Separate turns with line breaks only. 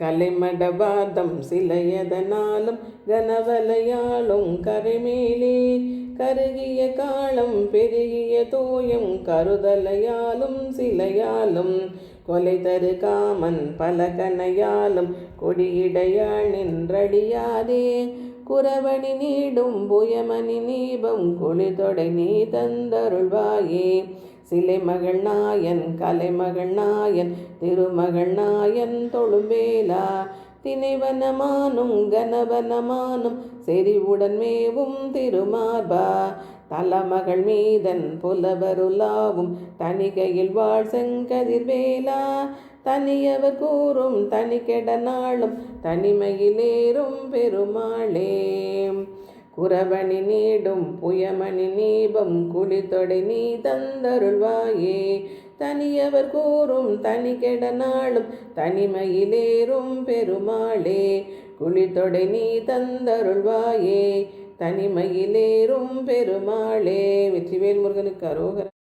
கலைமடவாதம் சிலையதனாலும் கனவலையாலும் கரைமேலே கருகிய காலம் பெருகிய தோயம் கருதலையாலும் சிலையாலும் கொலை தரு காமன் பலகனையாலும் கொடியிடையாள் நின்றடியாதே குரவணி நீடும் புயமணி நீபம் குளிதொடை நீ தந்தருள்வாயே சிலைமகள் நாயன் கலைமகள் நாயன் திருமகள் நாயன் தொழும்பேலா திணைவனமானும் கனவனமானும் செறிவுடன் மேவும் திருமார்பா தலமகள் மீதன் புலவருலாவும் தணிகையில் வாழ் செங்கதிர்வேலா தனியவர் கூறும் தனிக்கெட நாளும் தனிமையிலேறும் பெருமாளே குரவணி நீடும் புயமணி நீபம் குளித்தொடை நீ தந்தருள்வாயே தனியவர் கூறும் தனிக்கெட நாளும் தனிமையிலேறும் பெருமாளே குளித்தொடை நீ தந்தருள்வாயே தனிமையிலேறும் பெருமாளே. வெற்றிவேல் முருகனுக்கு அரோகரா.